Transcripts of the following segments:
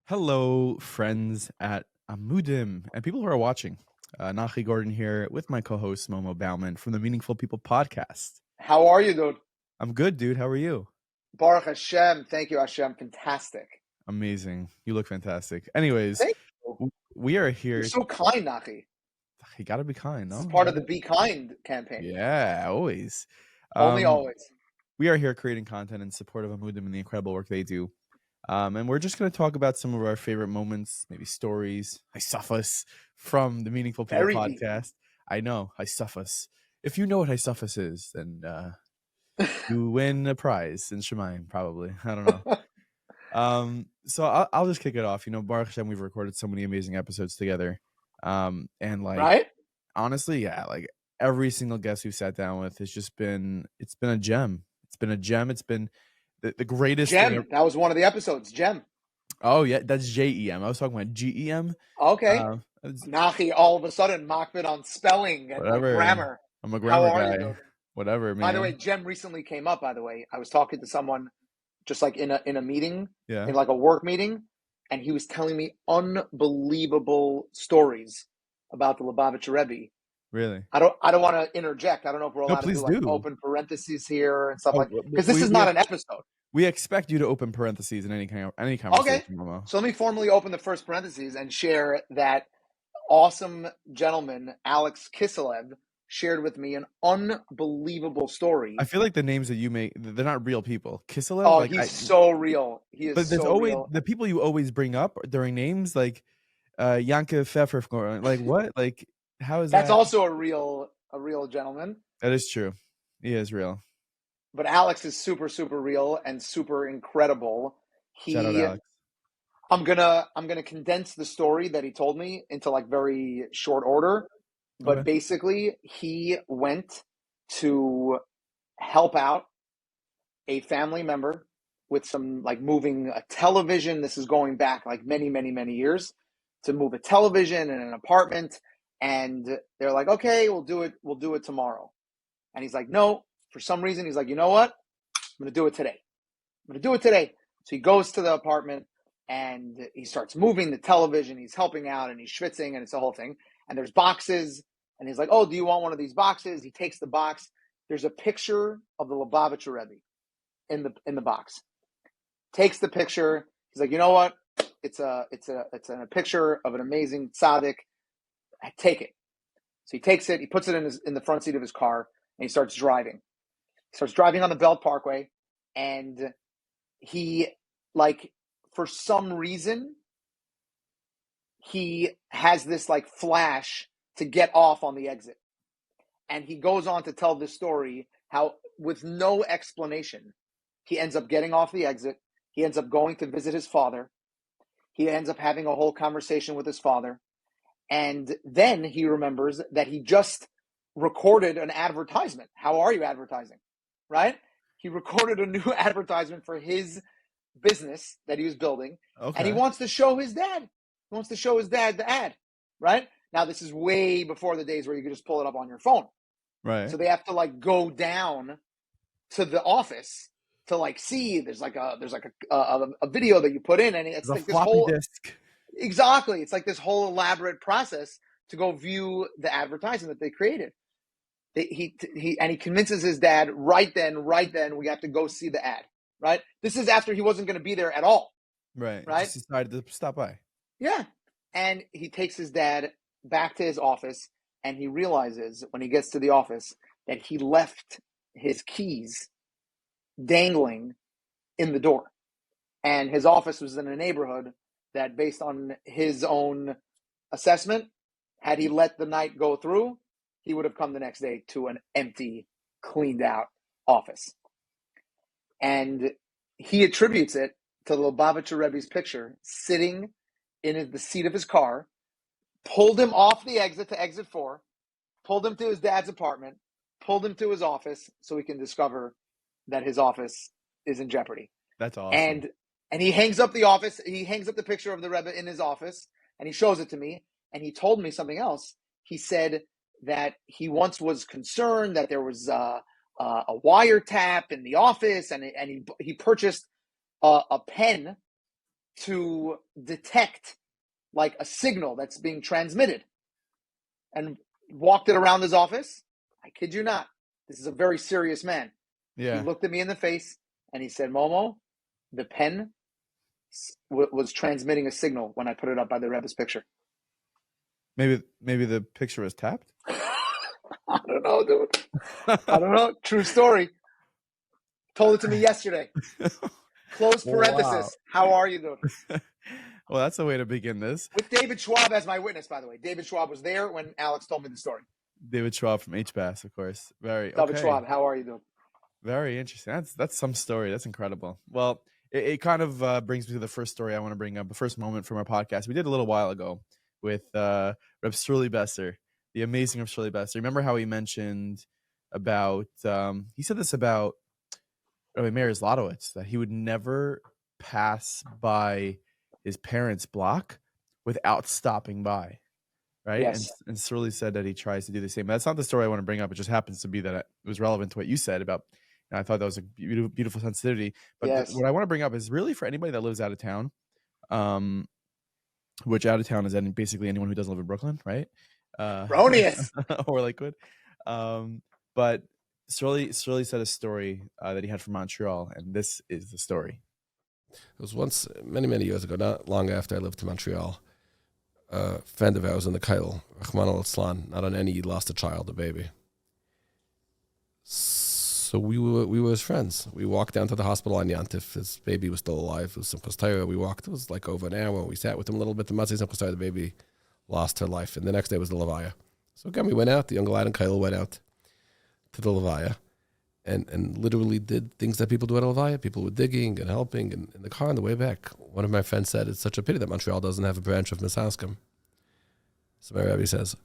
Hello, friends at Amudim and people who are watching. Nachi Gordon here with my co-host Momo Bauman from the Meaningful People podcast. How are you, dude? I'm good, dude. How are you? Baruch Hashem. Thank you, Hashem. Fantastic. Amazing. You look fantastic. Anyways, Thank you. we are You're here. so kind, Nachi. You gotta be kind, This is no? part of the Be Kind campaign. Yeah, always. Only Um, always. we are here creating content in support of Amudim and the incredible work they do. And we're just going to talk about some of our favorite moments, maybe stories, Haisafas from the Meaningful People Very deep. podcast. I know, Haisafas. If you know what Haisafas is, then you win a prize in Shemaim, probably. I don't know. So I'll just kick it off. You know, Baruch Hashem, we've recorded so many amazing episodes together. And like, Right? honestly, yeah, like every single guest we've sat down with has just been, it's been a gem. It's been a gem. It's been the greatest thing Gem. That was one of the episodes. Gem. Oh yeah, that's JEM. I was talking about GEM. Okay. It's Nachi, all of a sudden, makbid on spelling and like whatever. grammar. I'm a How grammar are you, guy. dude? Whatever, By the way, man. Gem recently came up, by the way. I was talking to someone just like in a meeting, Yeah, in like a work meeting, and he was telling me unbelievable stories about the Lubavitcher Rebbe. really. I don't want to interject. I don't know if we're No, allowed to do please like do. open parentheses here and stuff Oh, like, because this is not an episode. we expect you to open parentheses in any Okay. conversation, Momo. So let me formally open the first parentheses and share that awesome gentleman, Alex Kiselev, shared with me an unbelievable story. I feel like the names that you make, they're not real people. Kiselev, Oh, like, he's so real. He but is there's so always real. the people you always bring up during names, like Yanka Pfeffer. Like what? Like how is That's that? also a real gentleman. That is true. He is real. But Alex is super, super real and super incredible. Shout out Alex. I'm gonna condense the story that he told me into like very short order. But Okay. basically, he went to help out a family member with some like moving a television. This is going back like many, many, many years to move a television in an apartment. And they're like, okay, we'll do it tomorrow. And he's like, no, for some reason, he's like, you know what? I'm going to do it today. So he goes to the apartment and he starts moving the television. He's helping out and he's schwitzing and it's the whole thing. And there's boxes. And he's like, oh, do you want one of these boxes? He takes the box. There's a picture of the Lubavitcher Rebbe in the box. Takes the picture. He's like, you know what? It's a picture of an amazing tzaddik. Take it. So he takes it. He puts it in the front seat of his car and he starts driving. He starts driving on the Belt Parkway, and he, like, for some reason, he has this like flash to get off on the exit. And he goes on to tell this story how, with no explanation, he ends up getting off the exit. He ends up going to visit his father. He ends up having a whole conversation with his father. And then he remembers that he just recorded an advertisement. How are you advertising? Right? He recorded a new advertisement for his business that he was building. Okay. And he wants to show his dad. He wants to show his dad the ad. Right? Now, this is way before the days where you could just pull it up on your phone. Right. So they have to like go down to the office to like see. There's like a video that you put in, and it's like this whole disk. Exactly. It's like this whole elaborate process to go view the advertisement that they created. He convinces his dad right then we have to go see the ad. Right. This is after he wasn't going to be there at all. Right. Right. Just decided to stop by. Yeah. And he takes his dad back to his office, and he realizes when he gets to the office that he left his keys dangling in the door. And his office was in a neighborhood that, based on his own assessment, had he let the night go through, he would have come the next day to an empty, cleaned out office. And he attributes it to the Lubavitcher Rebbe's picture sitting in the seat of his car, pulled him off the exit to exit 4, pulled him to his dad's apartment, pulled him to his office so he can discover that his office is in jeopardy. That's awesome. And he hangs up the picture of the Rebbe in his office, and he shows it to me, and he told me something else. He said that he once was concerned that there was a wiretap in the office, and he purchased a pen to detect like a signal that's being transmitted and walked it around his office. I kid you not. This is a very serious man. He Yeah. looked at me in the face and he said, Momo, the pen was transmitting a signal when I put it up by the Rebbe's picture. Maybe the picture was tapped. I don't know, dude. I don't know. True story. Told it to me yesterday. Close parenthesis. Wow. How are you, dude? Well, that's a way to begin this. With David Schwab as my witness, by the way. David Schwab was there when Alex told me the story. David Schwab from HBAS, of course. Very David okay. Schwab, how are you doing? Very interesting. That's some story. That's incredible. Well, it kind of brings me to the first story I want to bring up, the first moment from our podcast. We did a little while ago with Reb Shirley Besser, the amazing Reb Shirley Besser. Remember how he mentioned about, he said this about Meir Zlotowitz, that he would never pass by his parents' block without stopping by. Right. Yes. And Shirley said that he tries to do the same. That's not the story I want to bring up. It just happens to be that it was relevant to what you said about, and I thought that was a beautiful, beautiful sensitivity. But Yes. what I want to bring up is really for anybody that lives out of town, which out of town is basically anyone who doesn't live in Brooklyn, right? Bronius. Or Lakewood. But Shirley said a story that he had from Montreal, and this is the story. It was once, many, many years ago, not long after I lived in Montreal. A friend of ours in the Kyle, Rahman al-Islan, not on any, he lost a child, a baby. So we were his friends. We walked down to the hospital on Yantif. His baby was still alive. It was Simchas Torah. We walked, it was like over an hour. We sat with him a little bit. The Matzah Simchas Torah, the baby lost her life. And the next day was the Levaya. So again, we went out. The young lad and Kyle went out to the Levaya and literally did things that people do at a Levaya. People were digging and helping. And in the car on the way back, one of my friends said, it's such a pity that Montreal doesn't have a branch of Misaskim. So my rabbi says,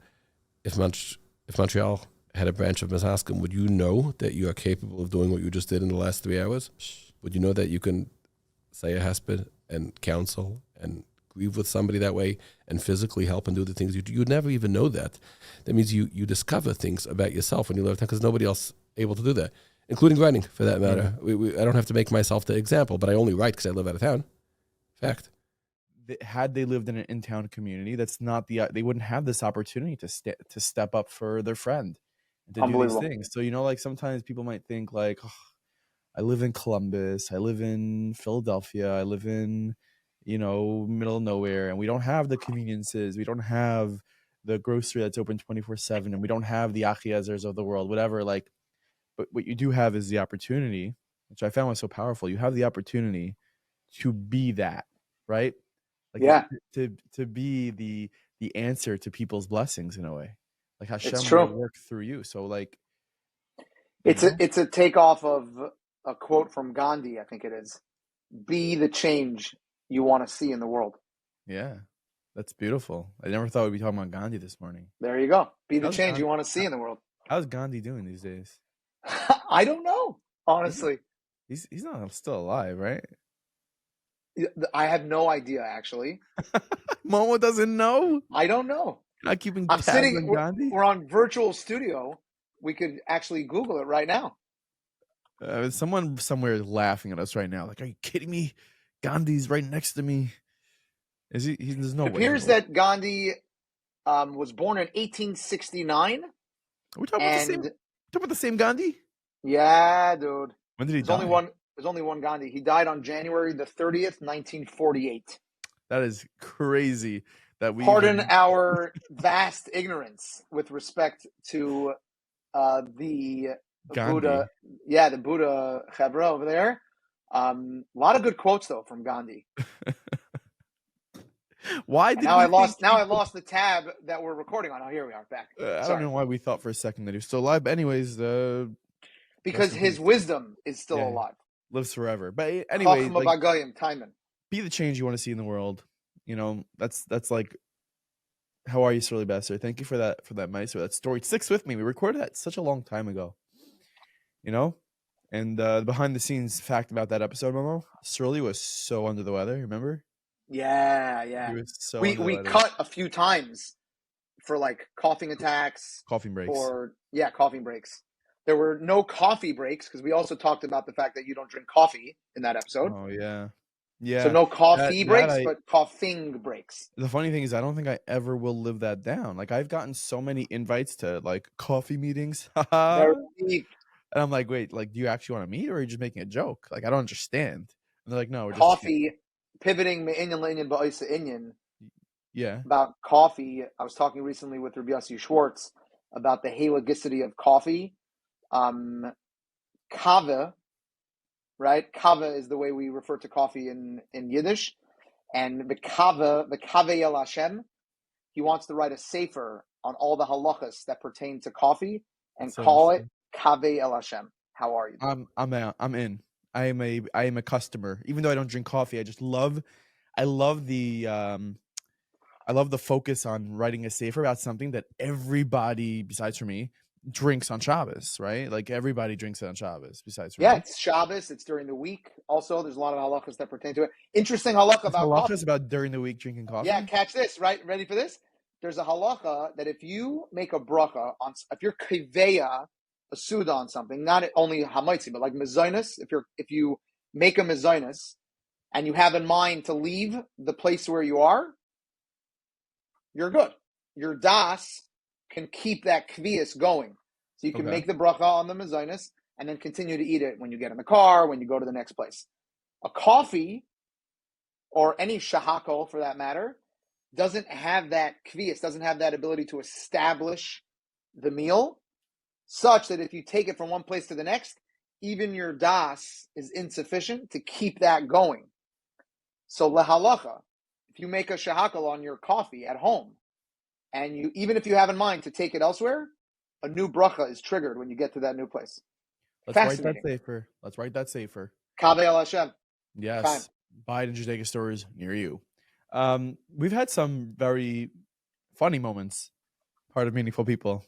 if Montreal had a branch of Misaskim, would you know that you are capable of doing what you just did in the last 3 hours? Would you know that you can say a hesped and counsel and grieve with somebody that way and physically help and do the things you do? You'd never even know that. That means you discover things about yourself when you live there because nobody else able to do that, including writing for that matter. Mm-hmm. I don't have to make myself the example, but I only write because I live out of town. Fact. Had they lived in an in-town community, that's not they wouldn't have this opportunity to step up for their friend and to do these things. So, like sometimes people might think like, oh, I live in Columbus, I live in Philadelphia, I live in, middle of nowhere, and we don't have the conveniences. We don't have the grocery that's open 24/7, and we don't have the Achiezers of the world, whatever. Like, but what you do have is the opportunity, which I found was so powerful. You have the opportunity to be that, right? Like to be the answer to people's blessings in a way. Like Hashem will work through you. So like it's a takeoff of a quote from Gandhi, I think it is. Be the change you want to see in the world. Yeah. That's beautiful. I never thought we'd be talking about Gandhi this morning. There you go. Be the change you want to see in the world. How's Gandhi doing these days? I don't know, honestly. He's not still alive, right? I have no idea, actually. Momo doesn't know? I don't know. Not keeping I'm tabs sitting. on Gandhi? We're on virtual studio. We could actually Google it right now. Someone somewhere is laughing at us right now. Like, are you kidding me? Gandhi's right next to me. Is he? There's no way. It appears that Gandhi was born in 1869. Are we talking about the same Gandhi? Yeah, dude. When did he die? There's only one Gandhi. He died on January the 30th, 1948. That is crazy. Pardon our vast ignorance with respect to the Gandhi. Buddha. Yeah, the Buddha Chevra over there. A lot of good quotes though from Gandhi. Why did now I lost the tab that we're recording on. Oh, here we are back. I don't know why we thought for a second that he was still alive. But anyways, because his wisdom is still alive. Lives forever. But anyway, be the change you want to see in the world. That's like, how are you, Shirley Besser? Thank you for that Meister, that story. It sticks with me. We recorded that such a long time ago. And the behind the scenes fact about that episode, Momo, Shirley was so under the weather. Remember? Yeah. He was so we cut a few times for like coughing attacks, coughing breaks, coughing breaks. There were no coffee breaks because we also talked about the fact that you don't drink coffee in that episode. Oh yeah. Yeah. So no coffee That breaks, but coughing breaks. The funny thing is, I don't think I ever will live that down. Like, I've gotten so many invites to like coffee meetings. Very And deep. I'm like, wait, like, do you actually want to meet or are you just making a joke? Like, I don't understand. And they're like, no, we're just, Coffee, pivoting me'inyan le'inyan ba'isa inyan yeah. about coffee. I was talking recently with Rabbi Yossi Schwartz about the halagicity of coffee. Kava, right? Kava is the way we refer to coffee in Yiddish. And the kave el Hashem, he wants to write a sefer on all the halachas that pertain to coffee and So call it interesting. kave el Hashem. How are you? I'm out. I'm in. I am a customer. Even though I don't drink coffee, I love the focus on writing a sefer about something that everybody besides for me drinks on Shabbos, right? Like, everybody drinks it on Shabbos besides for Yeah, me. it's Shabbos. It's during the week. Also, there's a lot of halachas that pertain to it. Interesting halacha about Halachas coffee. about during the week drinking coffee. Yeah, catch this, right? Ready for this? There's a halacha that if you make a bracha on, if you're kiveya, a suda on something, not only hamaitzi, but like mezainis, if you make a mezainis and you have in mind to leave the place where you are, you're good. Your das can keep that kvias going. So you can make the bracha on the mezainis and then continue to eat it when you get in the car, when you go to the next place. A coffee, or any shahakol for that matter, doesn't have that kvias, doesn't have that ability to establish the meal, such that if you take it from one place to the next, even your das is insufficient to keep that going. So lehalacha, if you make a shahakal on your coffee at home, and you, even if you have in mind to take it elsewhere, a new bracha is triggered when you get to that new place. Let's write that safer. Kaveh el Hashem. Yes. Time. Biden Judaica stores near you. We've had some very funny moments, part of Meaningful People.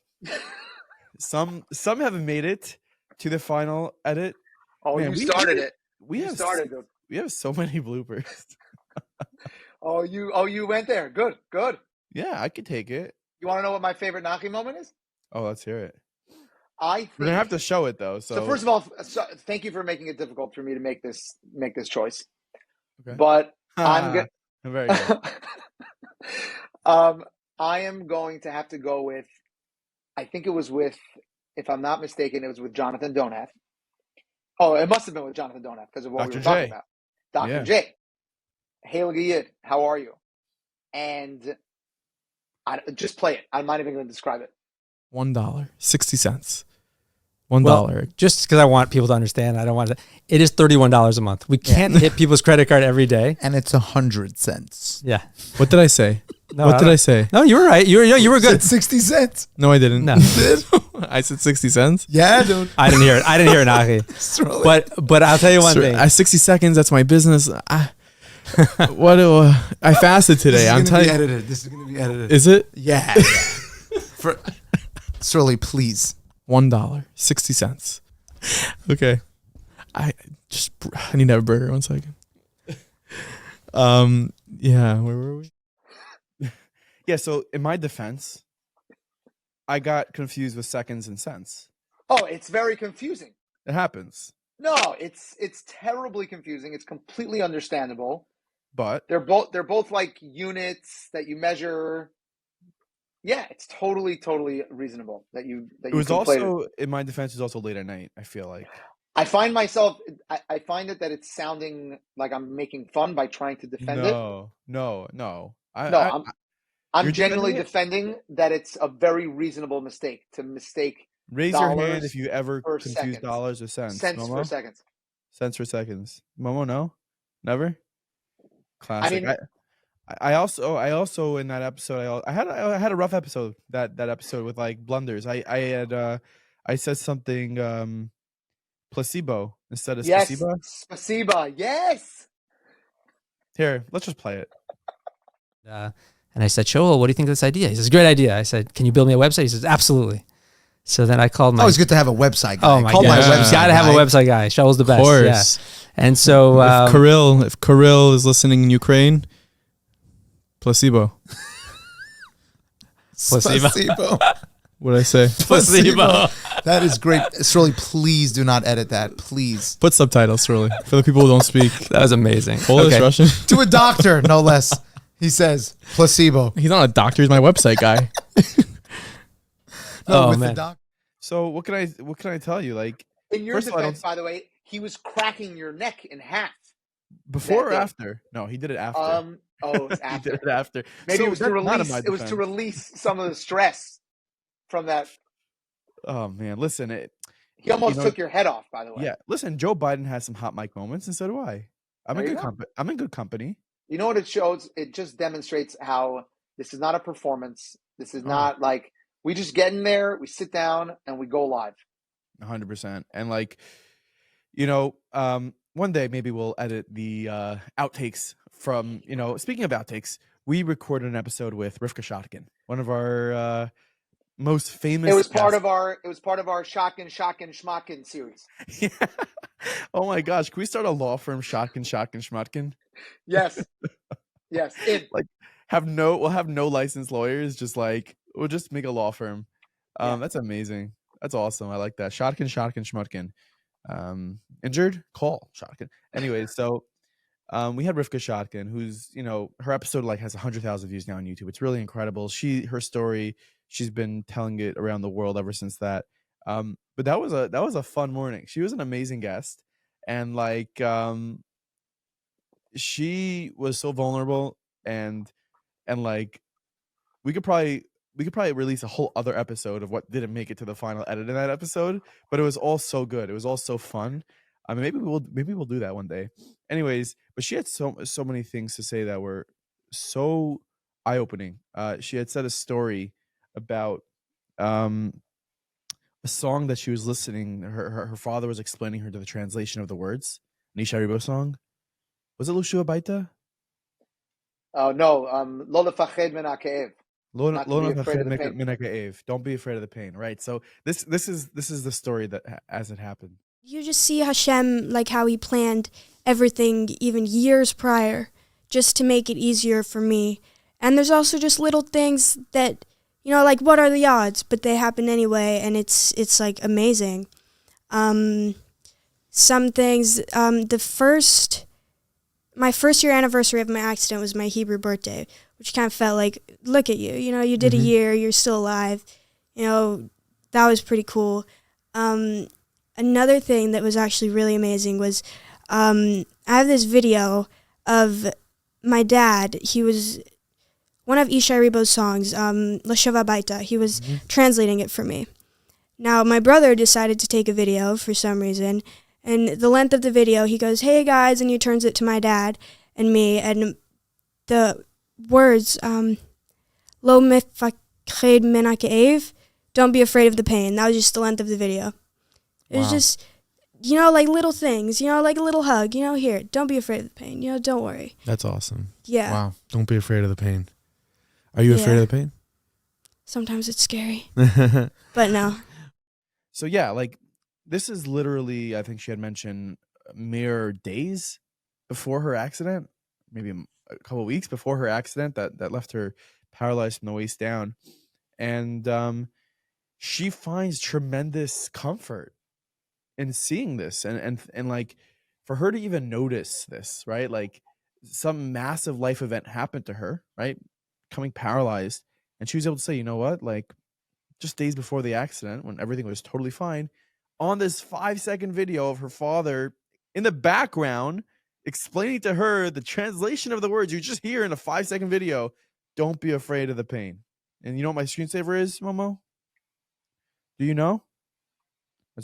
Some haven't made it to the final edit. Oh, Man, you started it. We have so many bloopers. Oh, you went there. Good. Yeah, I could take it. You want to know what my favorite Nachi moment is? Oh, let's hear it. We're gonna have to show it though. So first of all, thank you for making it difficult for me to make this choice. Okay. But I'm good. Very good. I am going to have to go with. I think it was with, if I'm not mistaken, it was with Jonathan Donath. Oh, it must have been with Jonathan Donath because of what we were talking about. Dr. J. Hey, Yid, how are you? And just play it. I'm not even going to describe it. $1.60. Well, just because I want people to understand, I don't want to. It is $31 a month. We can't hit people's credit card every day, and it's 100 cents. Yeah. What did I say? What did I say? No, you were right. You were good. 60 cents. No, I didn't. No, you did. I said 60 cents. Yeah, dude. I didn't hear it. Nachi. But I'll tell you one thing. 60 seconds. That's my business. I fasted today. I'm telling you. This is going to be edited. Is it? Yeah. Surly, please. $1.60. Okay. I need to have a burger. 1 second. Yeah, where were we? Yeah, so in my defense, I got confused with seconds and cents. Oh, it's very confusing. It happens. No, it's terribly confusing. It's completely understandable. But they're both like units that you measure. Yeah, it's totally reasonable that you. It was also, in my defense, it was also late at night. I feel like I find it that it's sounding like I'm making fun by trying to defend it. No. I'm genuinely defending that it's a very reasonable mistake to mistake. Raise your hand if you ever confuse dollars or cents. Cents for seconds. Cents for seconds. Momo, no, never. Classic. I mean, I also in that episode I had a rough episode that episode with like blunders. I said something placebo instead of spasiba. Spasiba, yes. Here, let's just play it. And I said, Shoel, what do you think of this idea? He says, great idea. I said, can you build me a website? He says, absolutely. So then I called my... Oh, it's good to have a website guy. Oh, my God. website Got to have a website guy. Shoel's the best. Of course. Yeah. And so... if Kirill is listening in Ukraine, placebo. Placebo. What did I say? Placebo. That is great. Shirley, please do not edit that. Please. Put subtitles, really, for the people who don't speak That was amazing. Polish, Okay. Russian. To a doctor, no less. He says placebo. He's not a doctor. He's my website guy. No, Oh, with man. the doctor. So what can I tell you? Like, In your First of all, I defense, by the way, he was cracking your neck in half. before or That day. after? No, he did it after. Oh, it was He after. did it after. Maybe So it was to that's not in release. my It was to defense. release some of the stress from that. Oh man, listen. He almost You know- took your head off. By the way. Yeah, listen. Joe Biden has some hot mic moments, and so do I. I'm There in you good go. company. I'm in good company. You know what it shows? It just demonstrates how this is not a performance. This is Oh. not like we just get in there, we sit down, and we go live. 100%. And like, one day maybe we'll edit the outtakes from. Speaking of outtakes, we recorded an episode with Rivka Shotkin, one of our most famous. It was part guests. of our. It was part of our Shotkin Schmotkin series. Yeah. Oh my gosh, can we start a law firm, Shotkin Schmotkin? Yes. Yes. Like, we'll have no licensed lawyers. Just like we'll just make a law firm. Yeah. That's amazing. That's awesome. I like that. Shotkin Schmotkin. Injured? Call Shotkin. Anyway, so we had Rivka Shotkin, who's her episode like has 100,000 views now on YouTube. It's really incredible. Her story, she's been telling it around the world ever since that. But that was a fun morning. She was an amazing guest, and like she was so vulnerable, and like we could probably release a whole other episode of what didn't make it to the final edit in that episode, but it was all so good. It was all so fun. I mean, maybe we'll do that one day. Anyways, but she had so many things to say that were so eye-opening. She had said a story about a song that she was listening. Her father was explaining her to the translation of the words. Nachi Momo song. Was it Lushua Baita? Oh no. Lo lefached min ha'ke'ev. Not to be afraid of the pain. Don't be afraid of the pain. Right. So this is the story that as it happened. You just see Hashem, like how he planned everything even years prior, just to make it easier for me. And there's also just little things that, like what are the odds? But they happen anyway, and it's like amazing. Some things, my first year anniversary of my accident was my Hebrew birthday, which kind of felt like, look at you, you did a year, you're still alive. That was pretty cool. Another thing that was actually really amazing was I have this video of my dad. He was one of Ishai Ribo's songs, L'Shava Baita. He was translating it for me. Now, my brother decided to take a video for some reason, and the length of the video, he goes, "Hey guys," and he turns it to my dad and me, and the words, Lo mefakhed min ha'ke'ev, don't be afraid of the pain. That was just the length of the video. It was just, like little things, like a little hug, here, don't be afraid of the pain, don't worry. That's awesome. Yeah. Wow. Don't be afraid of the pain. Are you afraid of the pain? Sometimes it's scary, but no. So yeah, like this is literally, I think she had mentioned mere days before her accident, maybe a couple of weeks before her accident that left her paralyzed from the waist down. And she finds tremendous comfort in seeing this and like for her to even notice this, right? Like some massive life event happened to her, right? Becoming paralyzed. And she was able to say, you know what? Like just days before the accident, when everything was totally fine, on this 5-second video of her father in the background explaining to her the translation of the words you just hear in a 5-second video, don't be afraid of the pain. And you know what my screensaver is, Momo? Do you know?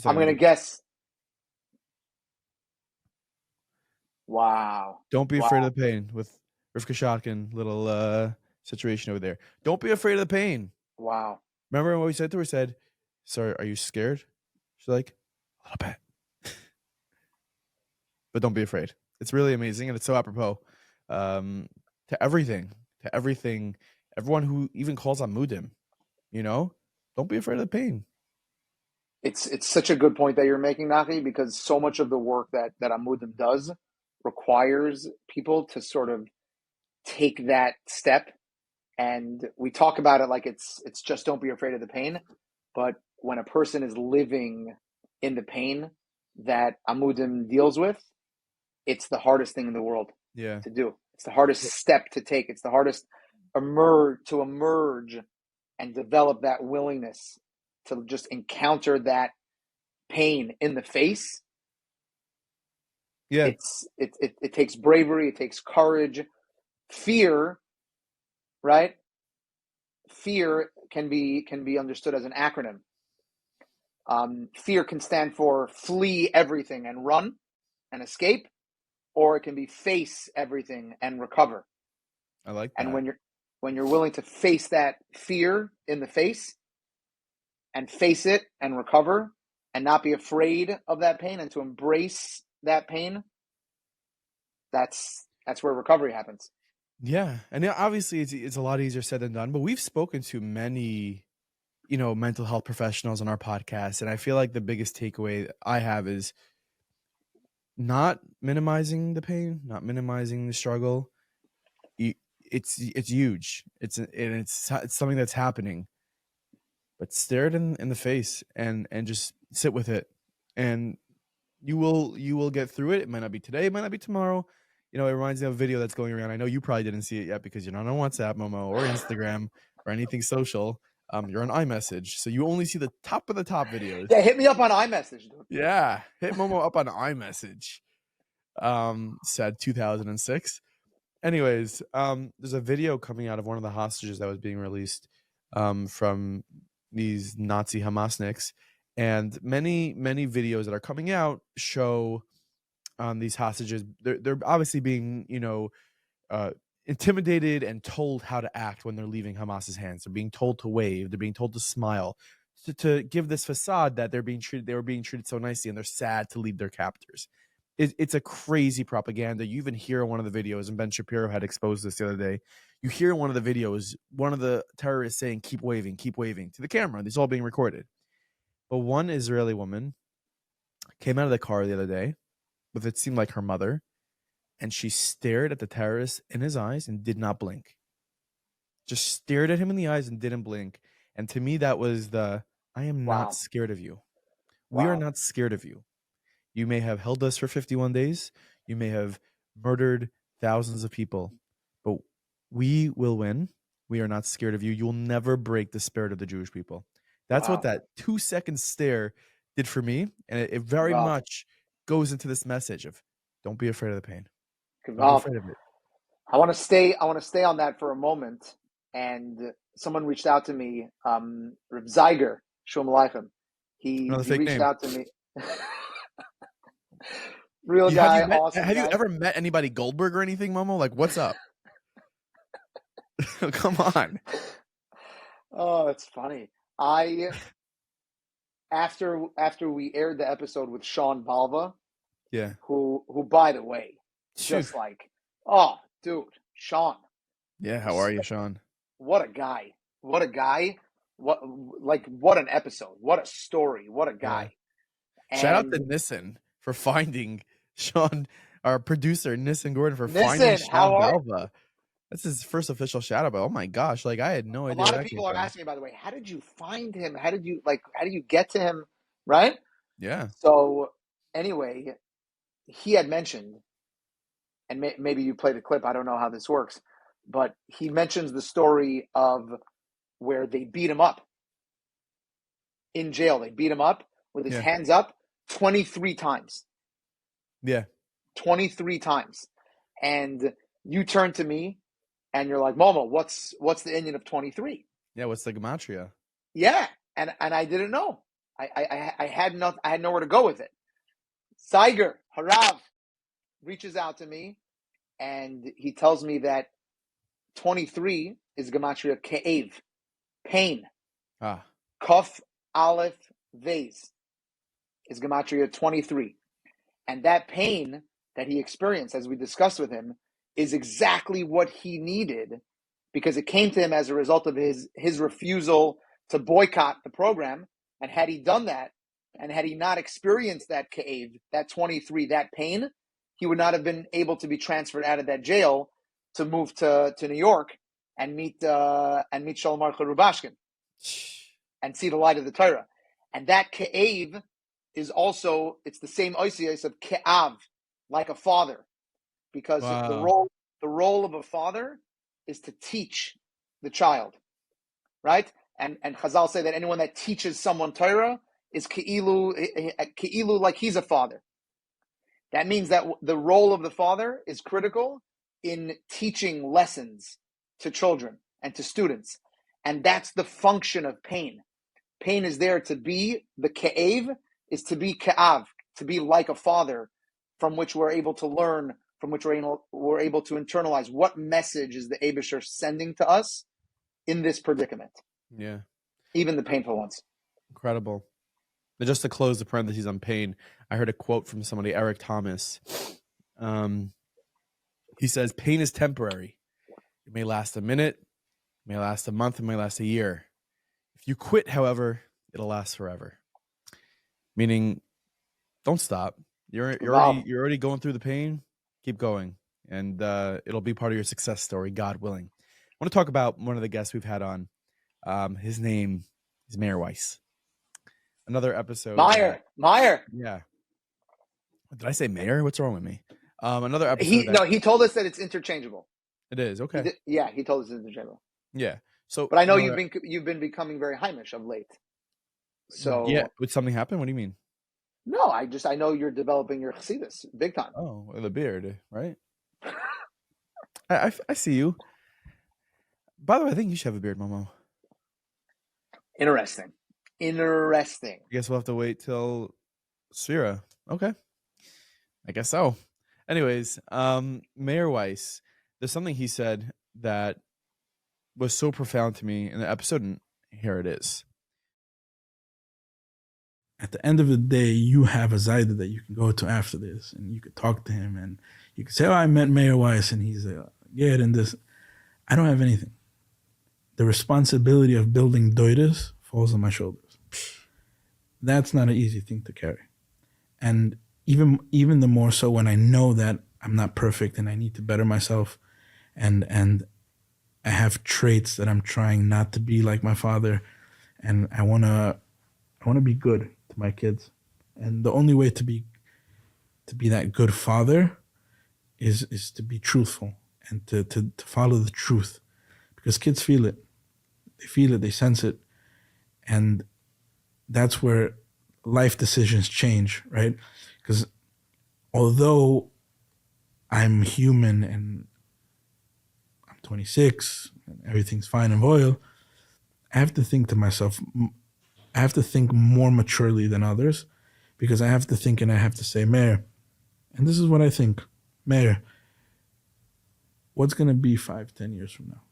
I'm going to guess. Wow. Don't be afraid of the pain with Rivka Shotkin, little situation over there. Don't be afraid of the pain. Wow. Remember what we said to her? We said, "Sorry, are you scared?" She's like, "A little bit." But don't be afraid. It's really amazing, and it's so apropos to everything. Everyone who even calls on Mudim, don't be afraid of the pain. It's such a good point that you're making, Nachi, because so much of the work that Amudim does requires people to sort of take that step. And we talk about it like it's just don't be afraid of the pain. But when a person is living in the pain that Amudim deals with, it's the hardest thing in the world Yeah. to do. It's the hardest step to take. It's the hardest to emerge and develop that willingness to just encounter that pain in the face. Yeah. It takes bravery, it takes courage. Fear, right? Fear can be understood as an acronym. Fear can stand for flee everything and run and escape, or it can be face everything and recover. I like And that. when you're willing to face that fear in the face and face it and recover and not be afraid of that pain and to embrace that pain, that's where recovery happens. Yeah, and obviously it's a lot easier said than done. But we've spoken to many, mental health professionals on our podcast, and I feel like the biggest takeaway I have is not minimizing the pain, not minimizing the struggle. It's huge. It's something that's happening, but stare it in the face and just sit with it, and you will get through it. It might not be today, it might not be tomorrow. It reminds me of a video that's going around. I know you probably didn't see it yet because you're not on WhatsApp, Momo, or Instagram or anything social. You're on iMessage, so you only see the top of the top videos. Yeah, hit me up on iMessage, dude. Yeah, hit Momo up on iMessage. Said 2006. Anyways, there's a video coming out of one of the hostages that was being released from these Nazi Hamasniks, and many videos that are coming out show these hostages. They're obviously being intimidated and told how to act when they're leaving Hamas's hands. They're being told to wave. They're being told to smile, to give this facade that they were being treated so nicely, and they're sad to leave their captors. It's a crazy propaganda. You even hear in one of the videos, and Ben Shapiro had exposed this the other day. You hear in one of the videos, one of the terrorists saying, keep waving to the camera. This is all being recorded. But one Israeli woman came out of the car the other day with, it seemed like, her mother, and she stared at the terrorist in his eyes and did not blink. Just stared at him in the eyes and didn't blink. And to me, that was I am Wow. not scared of you. We are Wow. not scared of you. You may have held us for 51 days. You may have murdered thousands of people, but we will win. We are not scared of you. You will never break the spirit of the Jewish people. That's Wow. what that 2-second stare did for me. And it very Wow. much goes into this message of don't be afraid of the pain. Don't be Wow. afraid of it. I want to stay on that for a moment. And someone reached out to me, Reb Zeiger, Shalom Aleichem. He Another fake reached name. out to me. Real guy, awesome have guy. you ever met anybody Goldberg or anything, Momo? Like, what's up? Come on. Oh, it's funny. After we aired the episode with Sean Balva, Yeah. who by the way, just like, oh, dude, Sean. Yeah, how are you, Sean? What a guy. What a guy. What an episode. What a story. What a guy. Yeah. Shout out to Nissen for finding Sean, our producer, Nissen Gordon, for finding Sean Balva. That's his first official shout out. But oh my gosh, like, I had no idea. A lot of people are asking me, by the way, how did you find him? How do you get to him? Right? Yeah. So anyway, he had mentioned, and maybe you played the clip, I don't know how this works, but he mentions the story of where they beat him up in jail. They beat him up with his hands up 23 times. Yeah. 23 times. And you turn to me and you're like, Momo, what's the Indian of 23? Yeah, what's the gematria? Yeah. And I didn't know. I had nowhere to go with it. Zeiger, Harav, reaches out to me and he tells me that 23 is gematria ke'ev, pain. Kaf Aleph Vez is gematria 23. And that pain that he experienced, as we discussed with him, is exactly what he needed, because it came to him as a result of his refusal to boycott the program. And had he done that, and had he not experienced that cave, that 23, that pain, he would not have been able to be transferred out of that jail to move to New York and meet Shalom Rubashkin. and see the light of the Torah. And that ke'ev is also, it's the same oisios of ke'av, like a father, because Wow. the role of a father is to teach the child, right? And Chazal say that anyone that teaches someone Torah is ke'ilu like he's a father. That means that the role of the father is critical in teaching lessons to children and to students. And that's the function of pain. Pain is there to be, the ke'ev is to be ke'av, to be like a father, from which we're able to learn, from which we're able to internalize what message is the Eibusher sending to us in this predicament, Yeah. even the painful ones. Incredible. But just to close the parentheses on pain, I heard a quote from somebody, Eric Thomas. He says, pain is temporary. It may last a minute, it may last a month, it may last a year. If you quit, however, it'll last forever. Meaning, don't stop. You're already going through the pain. Keep going, and it'll be part of your success story, God willing. I want to talk about one of the guests we've had on. His name is Meir Weiss. Another episode. Meyer. Yeah. Did I say Mayor? What's wrong with me? Another episode. He told us that it's interchangeable. It is okay. He told us it's interchangeable. Yeah. So, but I know you've been becoming very Heimish of late. So yeah, would something happen? What do you mean? No, I know you're developing your chassidus big time. Oh, the beard, right? I see you. By the way, I think you should have a beard, Momo. Interesting. I guess we'll have to wait till Sphera. Okay. I guess so. Anyways, Meir Weiss, there's something he said that was so profound to me in the episode, and here it is. At the end of the day, you have a Zayda that you can go to after this, and you could talk to him, and you could say, oh, I met Meir Weiss, and he's good in this. I don't have anything. The responsibility of building doidas falls on my shoulders. That's not an easy thing to carry. And even the more so when I know that I'm not perfect and I need to better myself, and I have traits that I'm trying not to be like my father, and I wanna be good to my kids. And the only way to be that good father is to be truthful and to follow the truth, because kids feel it. They feel it, they sense it. And that's where life decisions change, right? Because although I'm human and I'm 26 and everything's fine and royal, I have to think to myself, I have to think more maturely than others, because I have to think and I have to say, Meir, and this is what I think, Meir, what's going to be 5-10 years from now?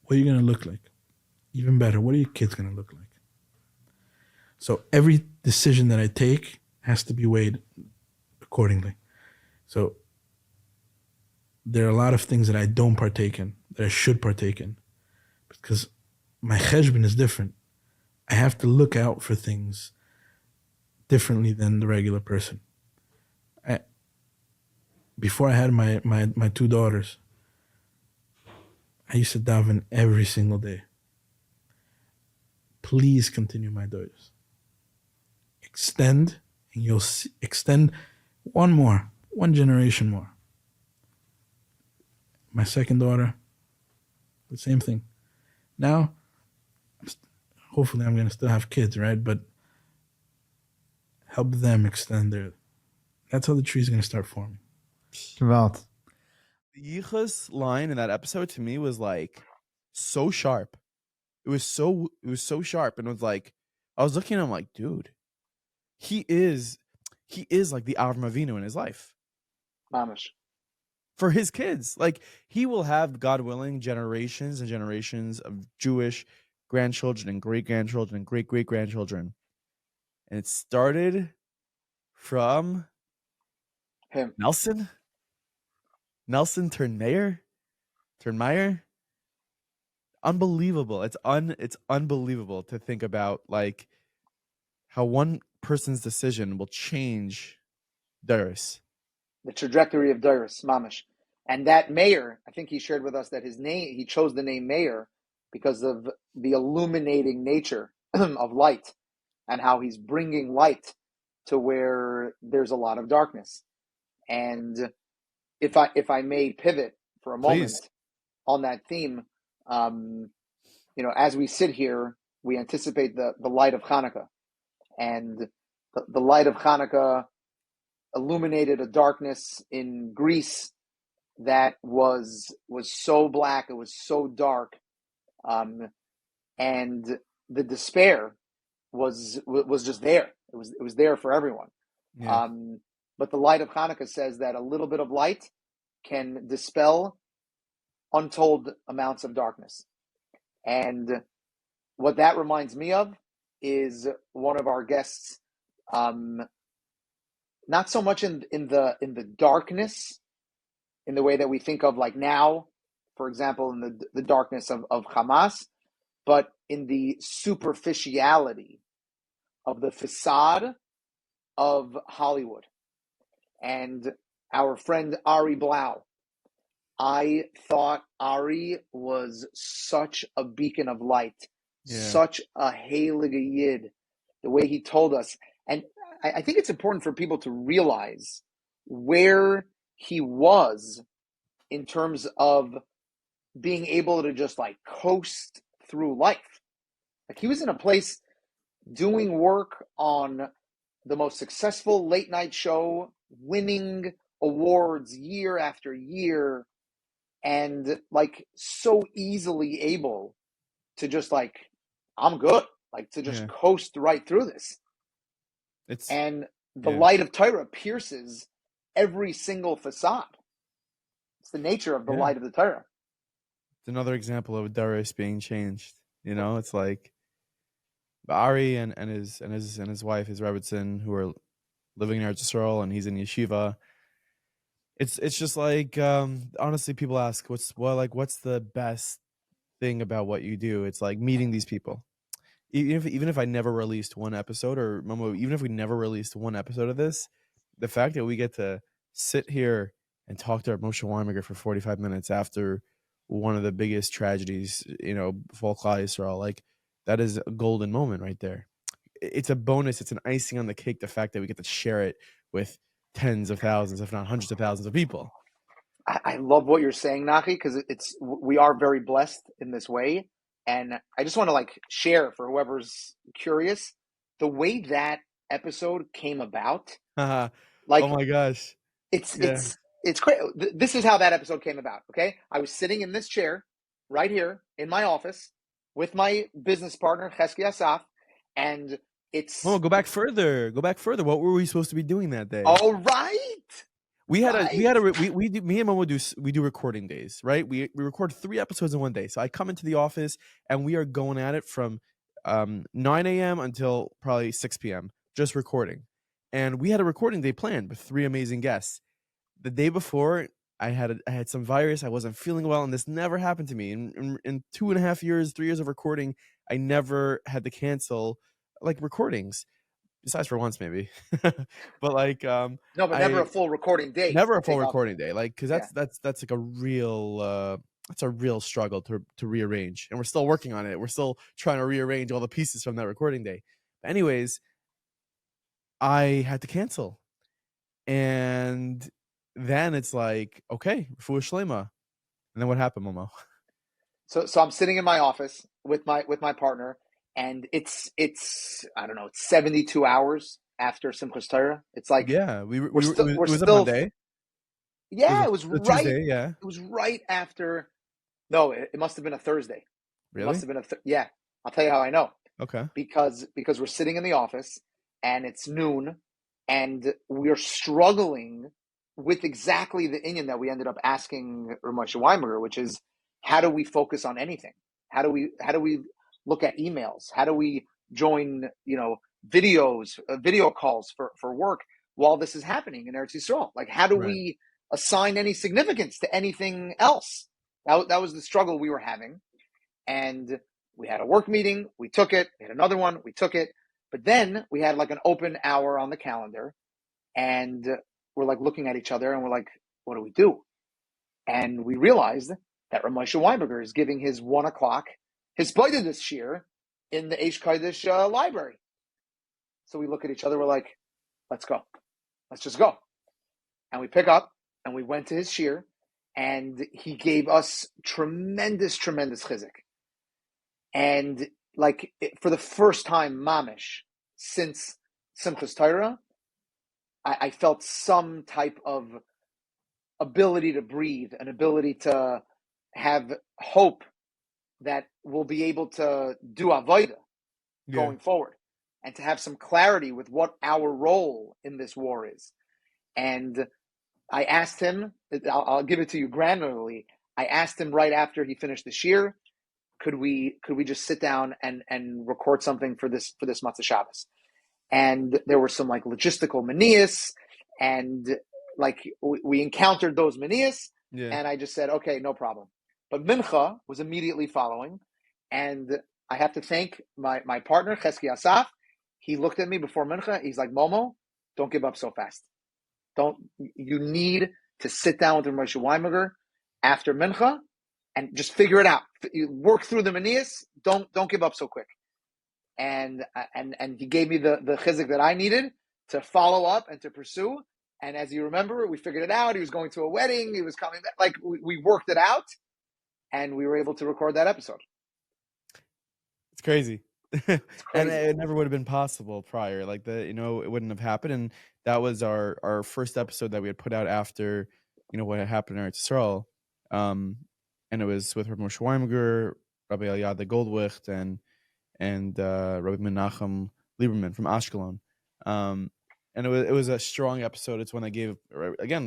What are you going to look like? Even better, what are your kids going to look like? So every decision that I take has to be weighed accordingly. So there are a lot of things that I don't partake in, that I should partake in, because my cheshbon is different. I have to look out for things differently than the regular person. Before I had my two daughters, I used to daven every single day. Please continue my daughters. Extend, and you'll extend one generation more. My second daughter, the same thing. Now, hopefully I'm going to still have kids, right? But help them extend their... That's how the tree's going to start forming. Gewalt. The Yichus line in that episode to me was like so sharp. It was so sharp, and it was like, I was looking at him like, dude, he is like the Avram Avinu in his life. Mamish. For his kids. Like, he will have, God willing, generations and generations of Jewish grandchildren and great-grandchildren and great-great-grandchildren. And it started from him. Nelson turned Meyer. Unbelievable. It's unbelievable to think about, like, how one person's decision will change Darius. The trajectory of Darius, Mamish. And that mayor, I think he shared with us that his name, he chose the name Meir because of the illuminating nature of light and how he's bringing light to where there's a lot of darkness. And if I may pivot for a moment Please. on that theme, as we sit here, we anticipate the light of Hanukkah, and the light of Hanukkah illuminated a darkness in Greece that was so black, it was so dark, and the despair was just there. It was there for everyone. Yeah. But the light of Hanukkah says that a little bit of light can dispel untold amounts of darkness. And what that reminds me of is one of our guests, not so much in the darkness, in the way that we think of like now, for example, in the darkness of Hamas, but in the superficiality of the facade of Hollywood. And our friend Ari Blau, I thought Ari was such a beacon of light, such a heilige yid, the way he told us. And I think it's important for people to realize where he was in terms of being able to just like coast through life. Like he was in a place doing work on the most successful late night show, winning awards year after year, and like so easily able to just like, I'm good, like to just coast right through this. And the light of Torah pierces every single facade. It's the nature of the light of the Torah. It's another example of Darius being changed. It's like Ari and his wife, his Rebbetzin, who are living in Eretz Yisrael, and he's in yeshiva. It's just like honestly, people ask what's the best thing about what you do. It's like meeting these people. Even if I never released one episode, or Momo, even if we never released one episode of this, the fact that we get to sit here and talk to Moshe Weinberger for 45 minutes after one of the biggest tragedies, for Klal Yisrael, like that is a golden moment right there. It's a bonus. It's an icing on the cake. The fact that we get to share it with tens of thousands, if not hundreds of thousands of people. I love what you're saying, Nachi, because we are very blessed in this way. And I just want to like share for whoever's curious, the way that episode came about. Like, oh my gosh. It's crazy. This is how that episode came about. Okay. I was sitting in this chair right here in my office with my business partner, Chesky Asaf, and it's... Oh, go back further. What were we supposed to be doing that day? All right. Me and Momo do recording days, right? We record 3 episodes in one day. So I come into the office and we are going at it from 9 a.m. until probably 6 p.m. just recording. And we had a recording day planned with 3 amazing guests. The day before, I had some virus. I wasn't feeling well, and this never happened to me. In 2.5 years, 3 years of recording, I never had to cancel like recordings. Besides for once, maybe. But like no, but never a full recording day. Never a full recording day. Like, because that's like a real that's a real struggle to rearrange. And we're still working on it. We're still trying to rearrange all the pieces from that recording day. But anyways, I had to cancel. And then it's like, okay, Refuah Shlema. And then what happened, Momo? So I'm sitting in my office with my partner, and it's I don't know, it's 72 hours after Simchas Torah. It's like it was still, a Monday. Yeah, it was a right. Tuesday, yeah. It was right after. No, it must have been a Thursday. Really? It must have been yeah. I'll tell you how I know. Okay. Because we're sitting in the office and it's noon, and we're struggling with exactly the inyan that we ended up asking Moshe Weinberger, which is, how do we focus on anything? How do we look at emails? How do we join, videos, video calls for work while this is happening in Eretz Yisrael? Like, how do we assign any significance to anything else? That was the struggle we were having. And we had a work meeting, we took it. We had another one, we took it. But then we had like an open hour on the calendar, and we're like looking at each other and we're like, what do we do? And we realized that Moshe Weinberger is giving his 1 o'clock Hisbodedus shir in the Eish Kodesh library. So we look at each other, we're like, let's go. Let's just go. And we pick up and we went to his shir, and he gave us tremendous, tremendous chizik. And like for the first time, mamish, since Simchas Torah, I felt some type of ability to breathe, an ability to have hope that we'll be able to do avodah going forward, and to have some clarity with what our role in this war is. And I asked him, I'll give it to you granularly. I asked him right after he finished the shir, could we just sit down and record something for this Matzah Shabbos? And there were some like logistical manias, and like we encountered those manias, and I just said, okay, no problem. But Mincha was immediately following, and I have to thank my partner, Chesky Asaf. He looked at me before Mincha. He's like, Momo, don't give up so fast. You need to sit down with Moshe Weimager after Mincha and just figure it out. You work through the manias. Don't give up so quick. And he gave me the chizik that I needed to follow up and to pursue. And as you remember, we figured it out. He was going to a wedding. He was coming back. Like we worked it out, and we were able to record that episode. It's crazy. It's crazy. And it never would have been possible prior. Like it wouldn't have happened. And that was our first episode that we had put out after, what had happened in Eretz Yisrael. And it was with Rabbi Moshe Weimager, Rabbi Eliyahu Goldwicht, and Rabbi Menachem Lieberman from Ashkelon. And it was a strong episode. It's when I gave, again,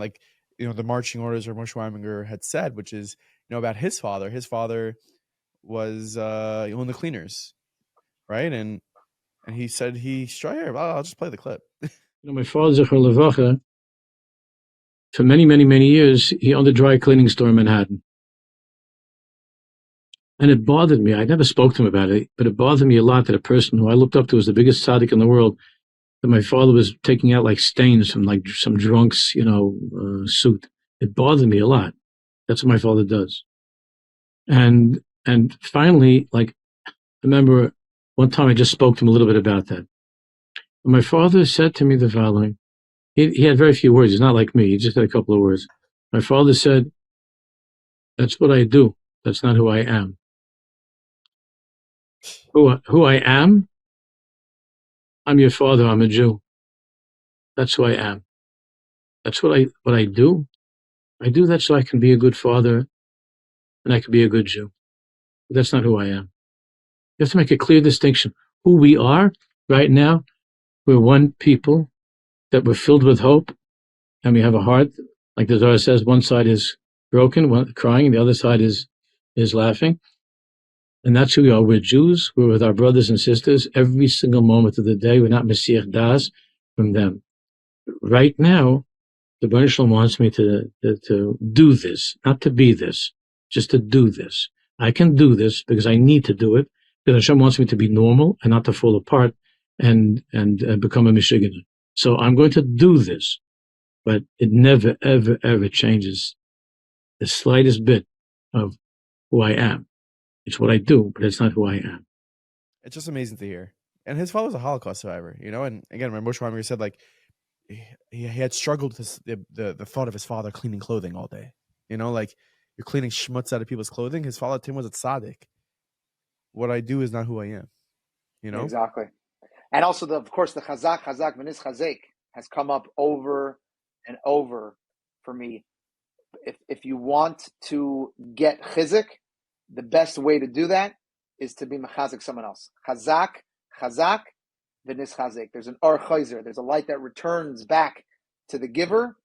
the marching orders Rabbi Moshe Weimager had said, which is, about his father. His father was one of the cleaners, right? And he said I'll just play the clip. My father, Zechor Levacha, for many, many, many years, he owned a dry cleaning store in Manhattan. And it bothered me. I never spoke to him about it, but it bothered me a lot that a person who I looked up to as the biggest tzaddik in the world, that my father was taking out like stains from like some drunk's, suit. It bothered me a lot. That's what my father does. And finally, I remember one time I just spoke to him a little bit about that. And my father said to me the following. He had very few words. He's not like me. He just had a couple of words. My father said, "That's what I do. That's not who I am. Who I am? I'm your father. I'm a Jew. That's who I am. That's what I do. I do that so I can be a good father and I can be a good Jew. But that's not who I am." You have to make a clear distinction. Who we are right now, we're one people that we're filled with hope, and we have a heart, like the Zohar says, one side is broken, crying, the other side is laughing. And that's who we are. We're Jews. We're with our brothers and sisters every single moment of the day. We're not Mesiach Das from them. Right now, the Baruch Shalom wants me to do this, not to be this, just to do this. I can do this because I need to do it, because Hashem wants me to be normal and not to fall apart and become a Michiganer. So I'm going to do this, but it never, ever, ever changes the slightest bit of who I am. It's what I do, but it's not who I am. It's just amazing to hear. And his father was a Holocaust survivor, and again, Rabbi Moshe Weimager said he had struggled with the thought of his father cleaning clothing all day. You're cleaning schmutz out of people's clothing. His father Tim was a tzaddik. What I do is not who I am. Exactly. And also, of course, the chazak v'nis chazek has come up over and over for me. If you want to get chizik, the best way to do that is to be mechazik someone else. Chazak v'nis chazek. There's an or chayzer. There's a light that returns back to the giver.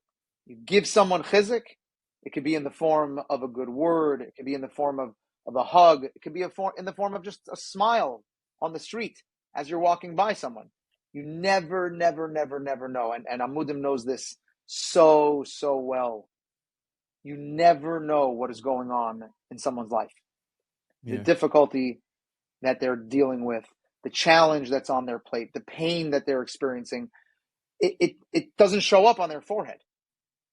You give someone chizik. It could be in the form of a good word. It could be in the form of a hug. It could be in the form of just a smile on the street as you're walking by someone. You never, never, never, never know. And Amudim knows this so, so well. You never know what is going on in someone's life. The difficulty that they're dealing with, the challenge that's on their plate, the pain that they're experiencing, it doesn't show up on their forehead.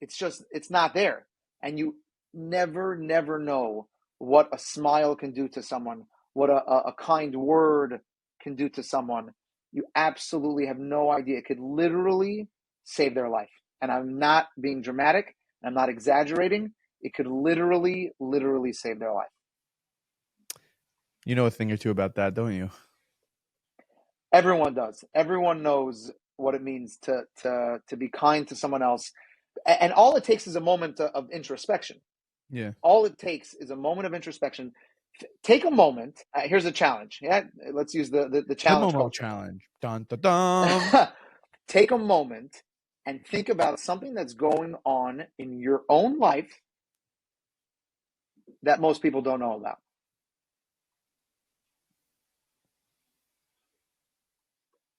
It's not there. And you never, never know what a smile can do to someone, what a kind word can do to someone, you absolutely have no idea. It could literally save their life. And I'm not being dramatic. I'm not exaggerating. It could literally save their life. You know a thing or two about that, don't you? Everyone does. Everyone knows what it means to be kind to someone else. And all it takes is a moment of introspection. Yeah. All it takes is a moment of introspection. Take a moment. Here's a challenge. Yeah, let's use the challenge The Momo culture. challenge. Dun, dun, dun. Take a moment and think about something that's going on in your own life that most people don't know about.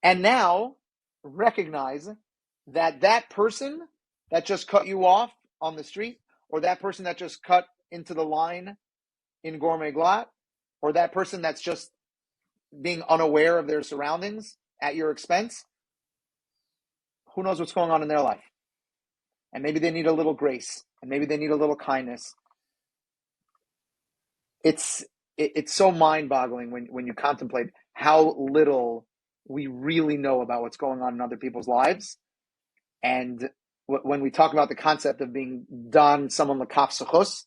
And now recognize that that person that just cut you off on the street, or that person that just cut into the line in Gourmet Glatt, or that person that's just being unaware of their surroundings at your expense, who knows what's going on in their life? And maybe they need a little grace, and maybe they need a little kindness. It's so mind-boggling when you contemplate how little we really know about what's going on in other people's lives. And when we talk about the concept of being done someone l'kaf sechus,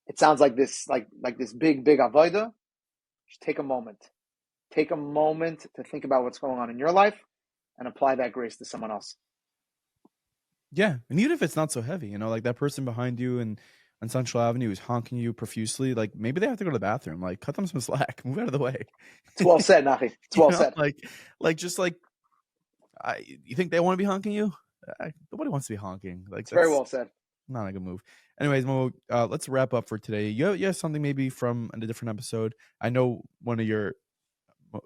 it sounds like this this big avodah. Just take a moment. Take a moment to think about what's going on in your life and apply that grace to someone else. Yeah, and even if it's not so heavy, like that person behind you and on Central Avenue who's honking you profusely, like maybe they have to go to the bathroom. Like, cut them some slack, move out of the way. It's well said, Nachi. It's well said. You think they want to be honking you? Nobody wants to be honking. Like, it's very well said. Not a good move. Anyways, Momo, let's wrap up for today. You have something maybe from a different episode. I know one of your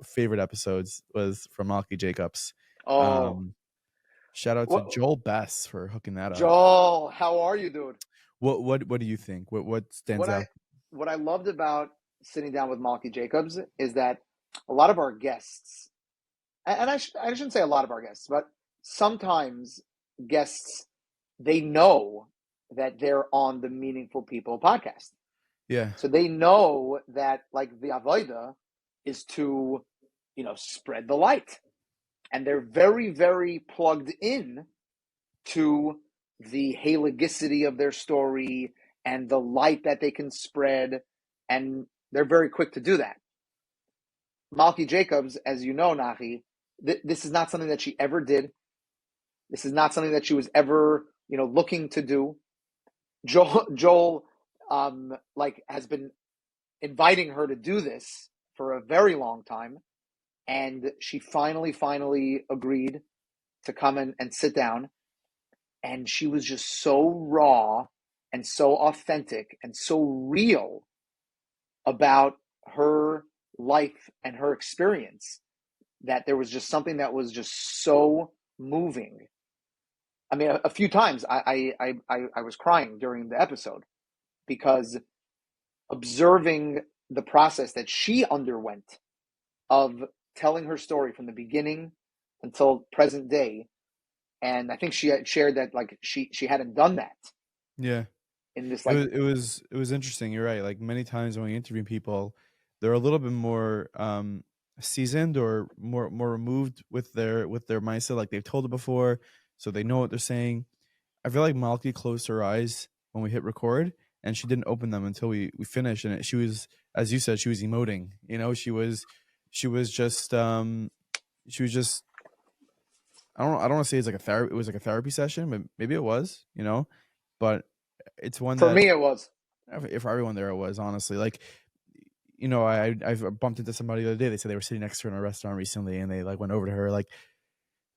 favorite episodes was from Malky Jacobs. Shout out to Joel Bess for hooking that up. Joel, how are you, dude? What do you think? What stands out? What I loved about sitting down with Malky Jacobs is that a lot of our guests, and I shouldn't say a lot of our guests, but sometimes guests, they know that they're on the Meaningful People podcast. Yeah. So they know that like the avodah is to, spread the light. And they're very, very plugged in to the haligicity of their story and the light that they can spread. And they're very quick to do that. Malky Jacobs, as you know, Nachi, this is not something that she ever did. This is not something that she was ever, looking to do. Joel has been inviting her to do this for a very long time. And she finally agreed to come and sit down. And she was just so raw and so authentic and so real about her life and her experience that there was just something that was just so moving. I mean, a few times I was crying during the episode because observing the process that she underwent of telling her story from the beginning until present day. And I think she had shared that she hadn't done that. Yeah. In this it was interesting. You're right. Like many times when we interview people, they're a little bit more seasoned or more removed with their mindset. Like they've told it before, so they know what they're saying. I feel like Malky closed her eyes when we hit record, and she didn't open them until we finished. And she was, as you said, she was emoting. She was just I don't want to say it's like a therapy. It was like a therapy session, but maybe it was. But it's one for that me it was. For everyone there, it was honestly like. I've bumped into somebody the other day. They said they were sitting next to her in a restaurant recently, and they went over to her. Like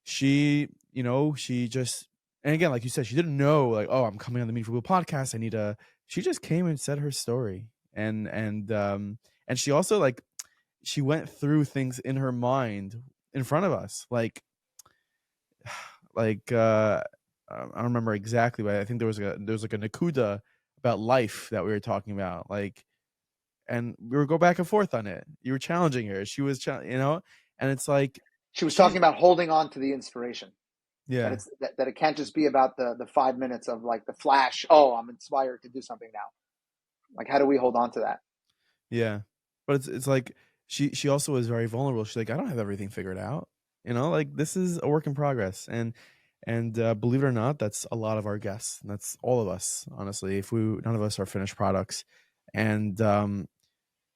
she just, and again, like you said, she didn't know oh, I'm coming on the Meaningful People podcast. I need a. She just came and said her story, and she also she went through things in her mind in front of us, I don't remember exactly, but I think there was a nakuda about life that we were talking about, and we would go back and forth on it. You were challenging her. She was, and it's like she was talking about holding on to the inspiration. Yeah, that it can't just be about the 5 minutes of the flash. Oh, I'm inspired to do something now. How do we hold on to that? Yeah, but it's like she also is very vulnerable. She's like, I don't have everything figured out. Like this is a work in progress, and believe it or not, that's a lot of our guests. And that's all of us, honestly. None of us are finished products. And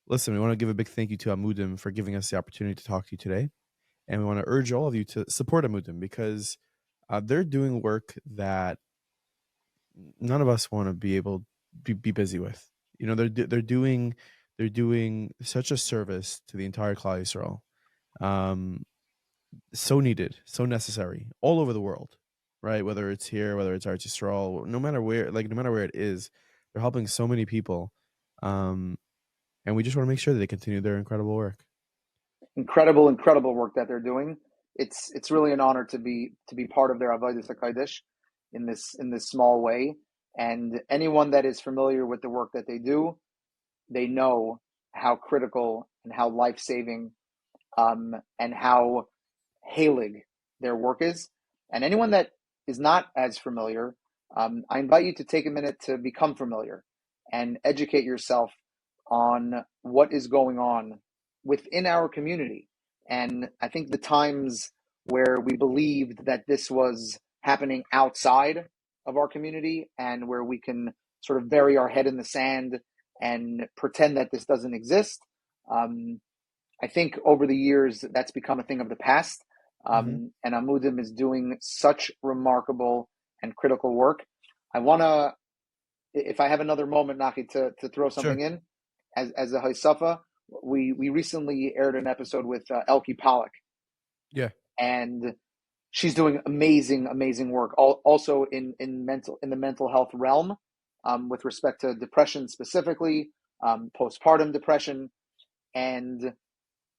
listen, we want to give a big thank you to Amudim for giving us the opportunity to talk to you today. And we want to urge all of you to support Amudim because they're doing work that none of us want to be able be busy with. They're doing such a service to the entire Klal Yisrael. So needed, so necessary all over the world, right? Whether it's here, whether it's Eretz Yisrael, no matter where it is, they're helping so many people. And we just want to make sure that they continue their incredible work. Incredible work that they're doing. It's really an honor to be part of their Avodas HaKodesh in this small way. And anyone that is familiar with the work that they do, they know how critical and how life-saving and how halig their work is. And anyone that is not as familiar, I invite you to take a minute to become familiar and educate yourself on what is going on within our community. And I think the times where we believed that this was happening outside of our community and where we can sort of bury our head in the sand and pretend that this doesn't exist, I think over the years that's become a thing of the past. And Amudim is doing such remarkable and critical work. I want to, if I have another moment, Nachi, to throw something in as a Haisafa, we recently aired an episode with Elke Pollack. Yeah. And she's doing amazing work. Also in the mental health realm, with respect to depression specifically, postpartum depression. And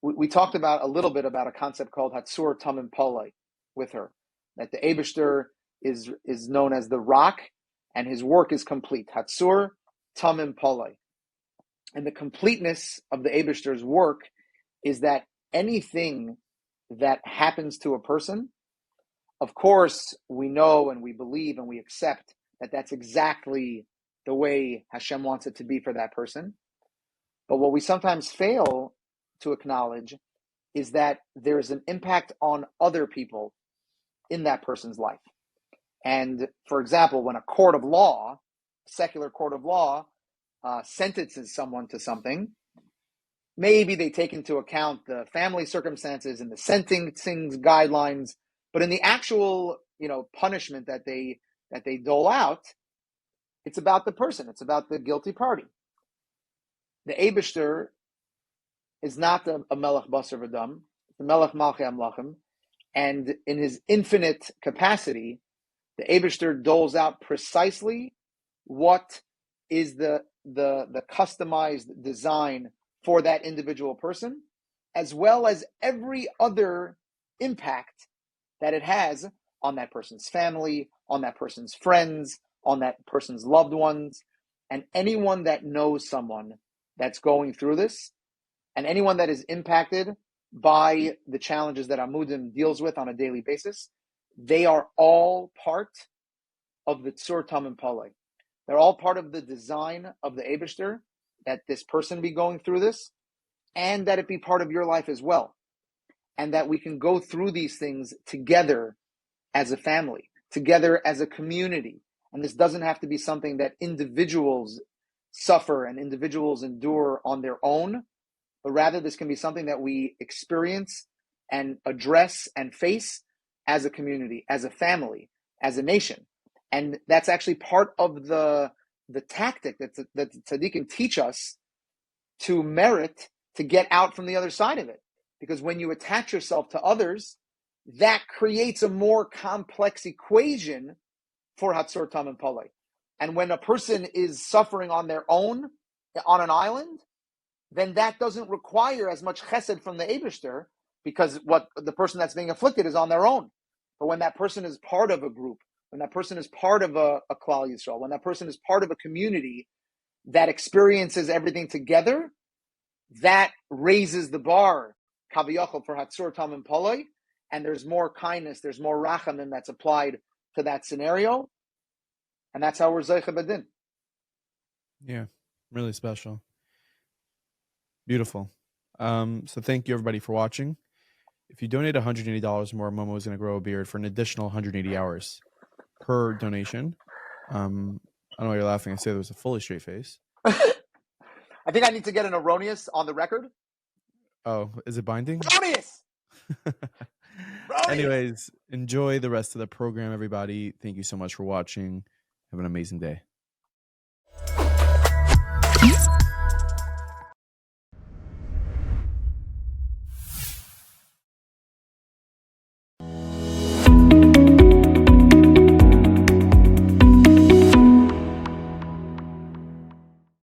we talked about a little bit about a concept called Hatsur Tamim Palei with her, that the Eibishter is known as the rock, and his work is complete. Hatsur Tamim Palei. And the completeness of the Eibishter's work is that anything that happens to a person, of course, we know and we believe and we accept that that's exactly the way Hashem wants it to be for that person. But what we sometimes fail to acknowledge is that there's an impact on other people in that person's life. And for example, when a court of law, secular court of law, sentences someone to something, maybe they take into account the family circumstances and the sentencing guidelines, but in the actual, punishment that they dole out, it's about the person. It's about the guilty party. The Eibishter is not a Melech Basar V'Dam, the Melech Malchei Amlachim, and in his infinite capacity, the Eibishter doles out precisely what is the customized design for that individual person, as well as every other impact that it has on that person's family, on that person's friends, on that person's loved ones, and anyone that knows someone that's going through this, and anyone that is impacted by the challenges that Amudim deals with on a daily basis, they are all part of the Tzur Tamim Palei. They're all part of the design of the Eibishter, that this person be going through this, and that it be part of your life as well. And that we can go through these things together as a family, together as a community. And this doesn't have to be something that individuals suffer and individuals endure on their own, but rather this can be something that we experience and address and face as a community, as a family, as a nation. And that's actually part of the tactic that tzaddikim teach us to merit to get out from the other side of it. Because when you attach yourself to others, that creates a more complex equation for Hatzor Tamim Palei. And when a person is suffering on their own, on an island, then that doesn't require as much chesed from the Eibishter, because what the person that's being afflicted is on their own. But when that person is part of a group, when that person is part of a Klal Yisrael, when that person is part of a community that experiences everything together, that raises the bar, kaviyachol, for Hatzor Tamim Palei, and there's more kindness, there's more rachamim that's applied to that scenario, and that's how we're zeicha b'din. Yeah, really special. Beautiful. So thank you everybody for watching. If you donate $180 more, Momo is going to grow a beard for an additional 180 hours per donation. I don't know why you're laughing. I say there was a fully straight face. I think I need to get an erroneous on the record. Oh, is it binding? Erroneous! Anyways, enjoy the rest of the program, everybody. Thank you so much for watching. Have an amazing day.